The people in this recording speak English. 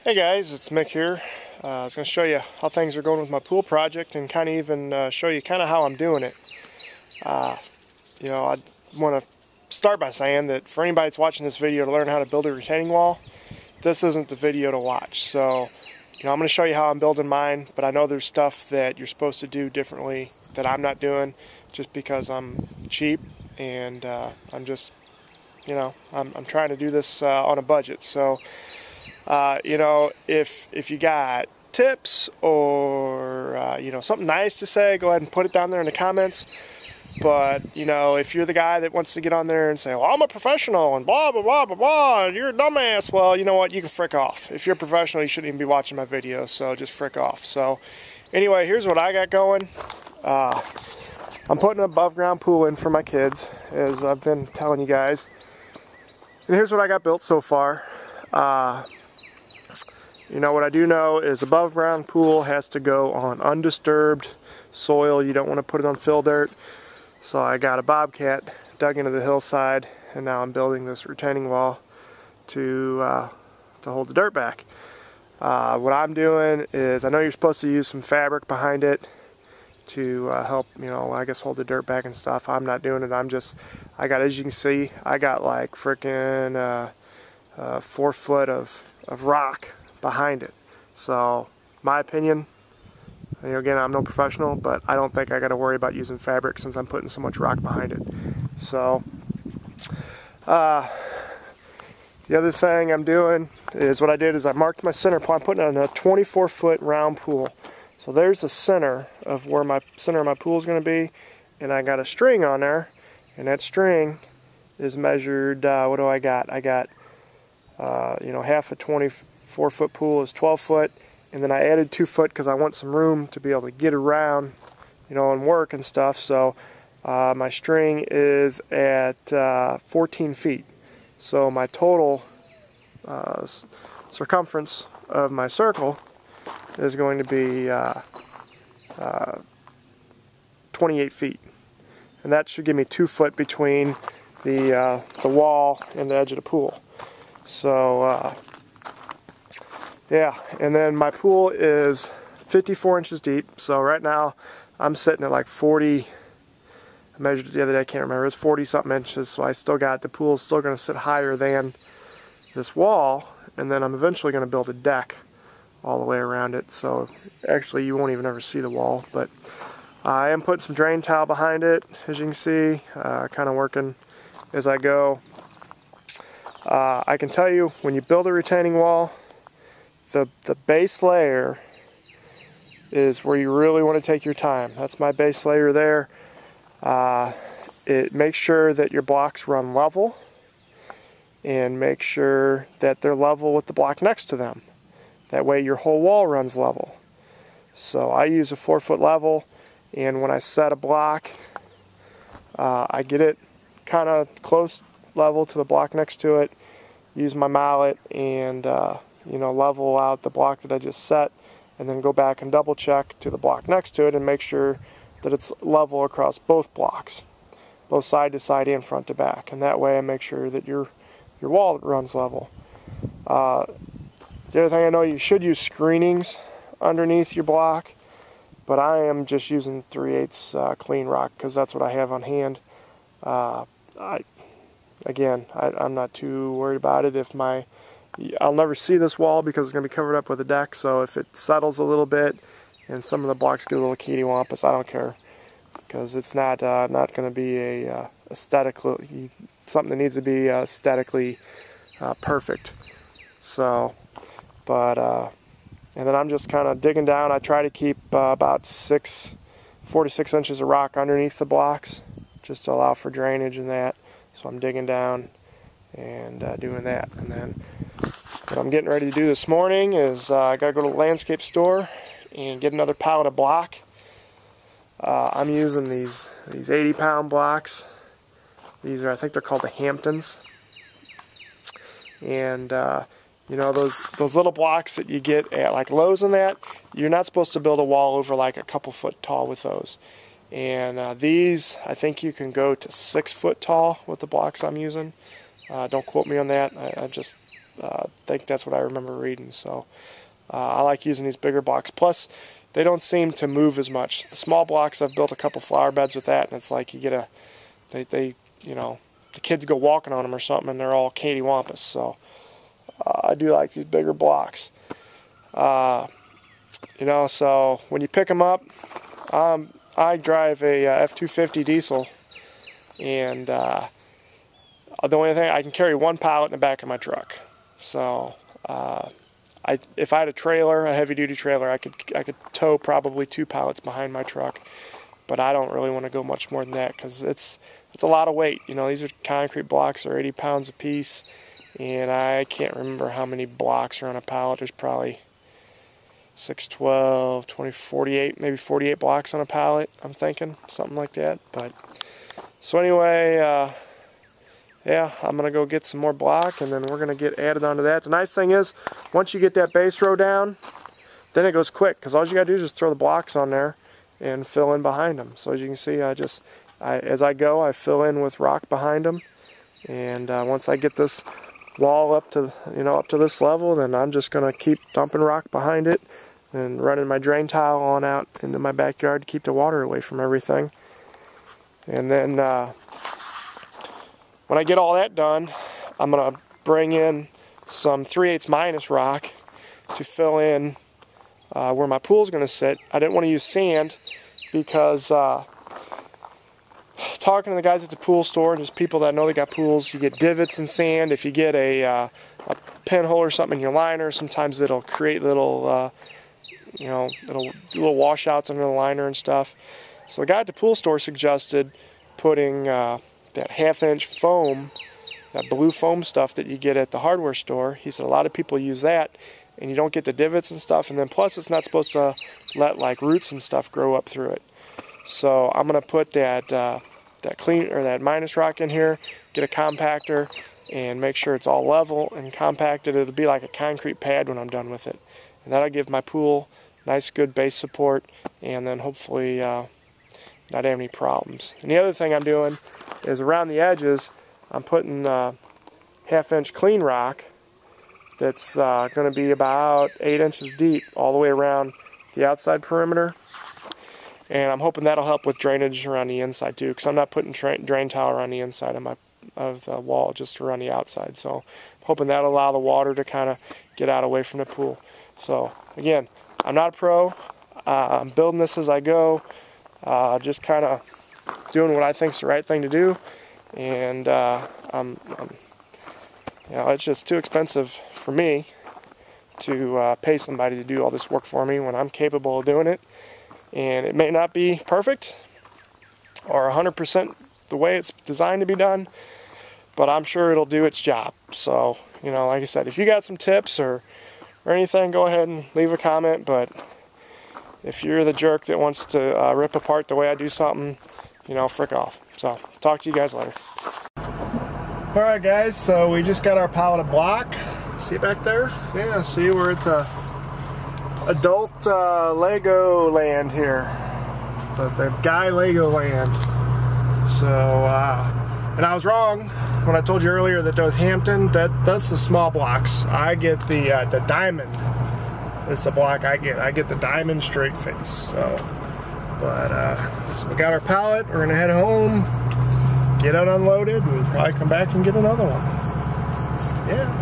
Hey guys, it's Mick here. I was going to show you how things are going with my pool project and kind of even show you kind of how I'm doing it. I want to start by saying that for anybody that's watching this video to learn how to build a retaining wall, this isn't the video to watch. So, I'm going to show you how I'm building mine, but I know there's stuff that you're supposed to do differently that I'm not doing just because I'm cheap and I'm just, I'm trying to do this on a budget. So, if you got tips or, something nice to say, go ahead and put it down there in the comments. But, if you're the guy that wants to get on there and say, well, I'm a professional and blah, blah, blah, blah, blah, you're a dumbass, well, you know what, you can frick off. If you're a professional, you shouldn't even be watching my videos, so just frick off. So, anyway, here's what I got going. I'm putting an above ground pool in for my kids, as I've been telling you guys. And here's what I got built so far. What I do know is above ground pool has to go on undisturbed soil. You don't want to put it on fill dirt. So I got a bobcat dug into the hillside, and now I'm building this retaining wall to hold the dirt back. What I'm doing is, I know you're supposed to use some fabric behind it to help, I guess hold the dirt back and stuff. I'm not doing it. As you can see, I got like frickin' 4 foot of rock behind it. So, my opinion, again, I'm no professional, but I don't think I got to worry about using fabric since I'm putting so much rock behind it. So, the other thing I'm doing is what I did is I marked my center point. I'm putting it on a 24-foot round pool. So there's the center of where my center of my pool is going to be, and I got a string on there, and that string is measured. What do I got? I got half a 24-foot pool is 12 foot, and then I added 2 foot because I want some room to be able to get around, and work and stuff. So my string is at 14 feet. So my total circumference of my circle is going to be 28 feet, and that should give me 2 foot between the wall and the edge of the pool. So yeah, and then my pool is 54 inches deep. So right now I'm sitting at like 40. I measured it the other day, I can't remember. It's 40 something inches. So I still got, the pool's still going to sit higher than this wall, and then I'm eventually going to build a deck all the way around it. So actually you won't even ever see the wall, but I am putting some drain tile behind it, as you can see, kind of working as I go. I can tell you, when you build a retaining wall, the base layer is where you really want to take your time. That's my base layer there. It makes sure that your blocks run level, and make sure that they're level with the block next to them. That way your whole wall runs level. So I use a 4-foot level, and when I set a block, I get it kind of close level to the block next to it, use my mallet and level out the block that I just set, and then go back and double check to the block next to it and make sure that it's level across both blocks, both side to side and front to back, and that way I make sure that your wall runs level. The other thing, I know you should use screenings underneath your block, but I am just using 3/8 clean rock because that's what I have on hand. I'm not too worried about it. I'll never see this wall because it's going to be covered up with a deck, so if it settles a little bit and some of the blocks get a little kittywampus, I don't care, because it's not going to be a aesthetically, something that needs to be aesthetically perfect. So, and then I'm just kind of digging down. I try to keep about 4 to 6 inches of rock underneath the blocks, just to allow for drainage and that. So I'm digging down and doing that. And then what I'm getting ready to do this morning is I got to go to the landscape store and get another pallet of block. I'm using these 80-pound blocks. These are, I think they're called the Hamptons. And those little blocks that you get at like Lowe's and that, you're not supposed to build a wall over like a couple foot tall with those. And these, I think you can go to 6 foot tall with the blocks I'm using. Don't quote me on that. think that's what I remember reading. So I like using these bigger blocks. Plus, they don't seem to move as much. The small blocks, I've built a couple flower beds with that, and it's like you get you know, the kids go walking on them or something, and they're all cattywampus. So I do like these bigger blocks. You know, so when you pick them up, I drive a F-250 diesel, and the only thing, I can carry one pallet in the back of my truck. So if I had a trailer, a heavy-duty trailer, I could tow probably 2 pallets behind my truck. But I don't really want to go much more than that, because it's a lot of weight. You know, these are concrete blocks, are 80 pounds a piece, and I can't remember how many blocks are on a pallet. There's probably 6, 12, 20, 48, maybe 48 blocks on a pallet, I'm thinking, something like that. But so anyway, yeah, I'm gonna go get some more block, and then we're gonna get added onto that. The nice thing is, once you get that base row down, then it goes quick, because all you gotta do is just throw the blocks on there and fill in behind them. So as you can see, as I go, I fill in with rock behind them, and once I get this wall up to this level, then I'm just gonna keep dumping rock behind it and running my drain tile on out into my backyard to keep the water away from everything. And then when I get all that done, I'm gonna bring in some 3/8 minus rock to fill in where my pool's going to sit. I didn't want to use sand because talking to the guys at the pool store, and just people that know they got pools, you get divots in sand. If you get a pinhole or something in your liner, sometimes it'll create little, little washouts under the liner and stuff. So the guy at the pool store suggested putting that 1/2-inch foam, that blue foam stuff that you get at the hardware store. He said a lot of people use that, and you don't get the divots and stuff, and then plus it's not supposed to let like roots and stuff grow up through it. So I'm gonna put that that minus rock in here, get a compactor, and make sure it's all level and compacted. It'll be like a concrete pad when I'm done with it, and that'll give my pool nice good base support, and then hopefully not have any problems. And the other thing I'm doing is around the edges, I'm putting 1/2-inch clean rock that's going to be about 8 inches deep all the way around the outside perimeter, and I'm hoping that'll help with drainage around the inside too, because I'm not putting drain tile around the inside of the wall, just around the outside. So I'm hoping that'll allow the water to kind of get out away from the pool. So again, I'm not a pro. I'm building this as I go, just kind of doing what I think is the right thing to do, and it's just too expensive for me to pay somebody to do all this work for me when I'm capable of doing it. And it may not be perfect or 100% the way it's designed to be done, but I'm sure it'll do its job. So, like I said, if you got some tips or anything, go ahead and leave a comment. But if you're the jerk that wants to rip apart the way I do something, frick off. So, talk to you guys later. Alright guys, so we just got our pallet of block. See it back there? Yeah, see, we're at the adult Lego land here. The Guy Lego land. So, and I was wrong when I told you earlier that those Hampton, that's the small blocks. I get the diamond. It's the block I get. I get the diamond straight face. So, so we got our pallet. We're gonna head home, get it unloaded, and probably come back and get another one. Yeah.